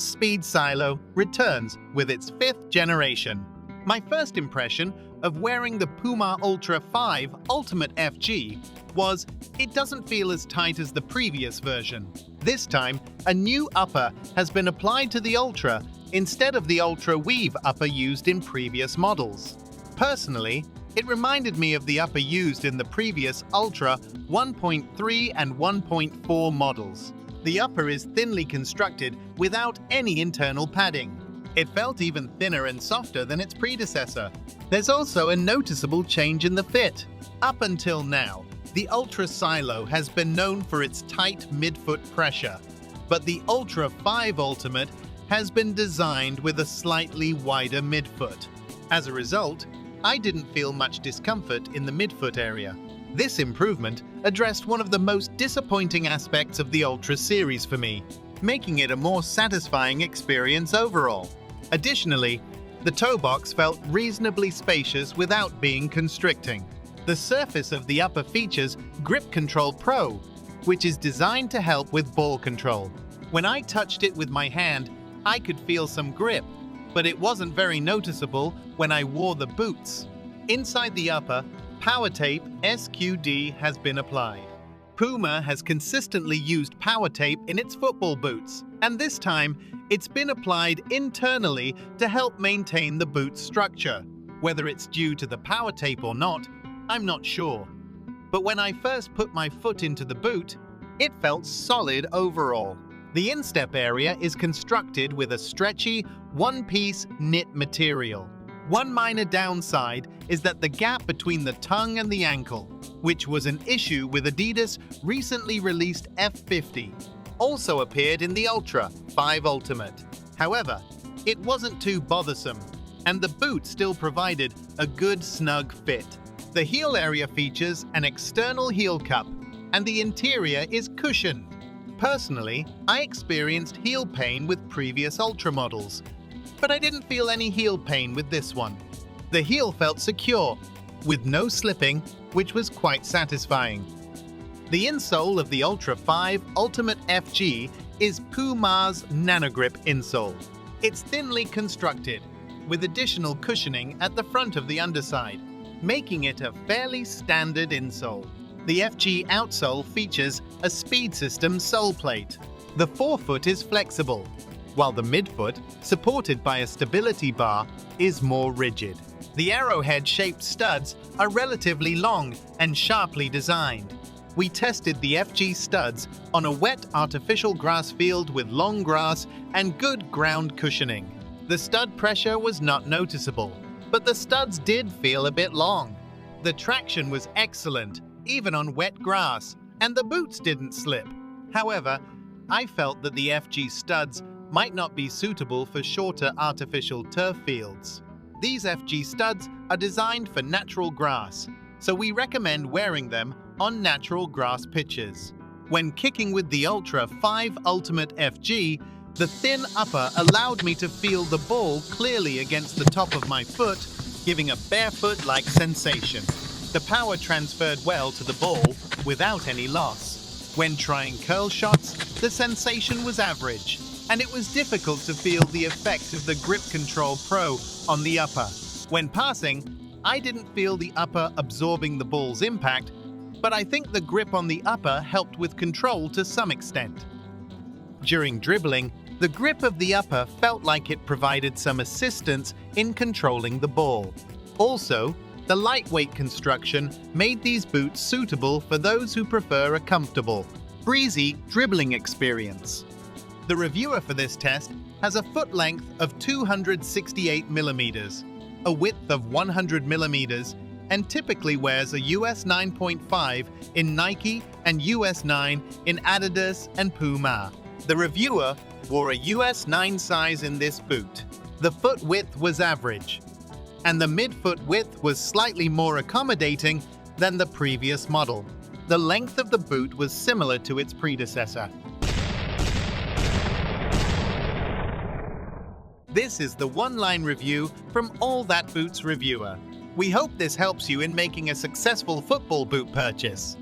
Puma's speed silo returns with its 5th generation. My first impression of wearing the Puma Ultra 5 Ultimate FG was it doesn't feel as tight as the previous version. This time, a new upper has been applied to the Ultra instead of the Ultra Weave upper used in previous models. Personally, it reminded me of the upper used in the previous Ultra 1.3 and 1.4 models. The upper is thinly constructed without any internal padding. It felt even thinner and softer than its predecessor. There's also a noticeable change in the fit. Up until now, the Ultra Silo has been known for its tight midfoot pressure, but the Ultra 5 Ultimate has been designed with a slightly wider midfoot. As a result, I didn't feel much discomfort in the midfoot area. This improvement addressed one of the most disappointing aspects of the Ultra series for me, making it a more satisfying experience overall. Additionally, the toe box felt reasonably spacious without being constricting. The surface of the upper features Grip Control Pro, which is designed to help with ball control. When I touched it with my hand, I could feel some grip, but it wasn't very noticeable when I wore the boots. Inside the upper, Power Tape SQD has been applied. Puma has consistently used Power Tape in its football boots, and this time it's been applied internally to help maintain the boot's structure. Whether it's due to the Power Tape or not, I'm not sure. But when I first put my foot into the boot, it felt solid overall. The instep area is constructed with a stretchy, one-piece knit material. One minor downside is that the gap between the tongue and the ankle, which was an issue with Adidas' recently released F50, also appeared in the Ultra 5 Ultimate. However, it wasn't too bothersome, and the boot still provided a good snug fit. The heel area features an external heel cup, and the interior is cushioned. Personally, I experienced heel pain with previous Ultra models, but I didn't feel any heel pain with this one. The heel felt secure, with no slipping, which was quite satisfying. The insole of the Ultra 5 Ultimate FG is Puma's NanoGrip insole. It's thinly constructed, with additional cushioning at the front of the underside, making it a fairly standard insole. The FG outsole features a speed system sole plate. The forefoot is flexible, while the midfoot, supported by a stability bar, is more rigid. The arrowhead-shaped studs are relatively long and sharply designed. We tested the FG studs on a wet artificial grass field with long grass and good ground cushioning. The stud pressure was not noticeable, but the studs did feel a bit long. The traction was excellent, even on wet grass, and the boots didn't slip. However, I felt that the FG studs might not be suitable for shorter artificial turf fields. These FG studs are designed for natural grass, so we recommend wearing them on natural grass pitches. When kicking with the Ultra 5 Ultimate FG, the thin upper allowed me to feel the ball clearly against the top of my foot, giving a barefoot-like sensation. The power transferred well to the ball without any loss. When trying curl shots, the sensation was average, and it was difficult to feel the effect of the Grip Control Pro on the upper. When passing, I didn't feel the upper absorbing the ball's impact, but I think the grip on the upper helped with control to some extent. During dribbling, the grip of the upper felt like it provided some assistance in controlling the ball. Also, the lightweight construction made these boots suitable for those who prefer a comfortable, breezy dribbling experience. The reviewer for this test has a foot length of 268 millimeters, a width of 100 millimeters, and typically wears a US 9.5 in Nike and US 9 in Adidas and Puma. The reviewer wore a US 9 size in this boot. The foot width was average, and the midfoot width was slightly more accommodating than the previous model. The length of the boot was similar to its predecessor. This is the one-line review from All That Boots reviewer. We hope this helps you in making a successful football boot purchase.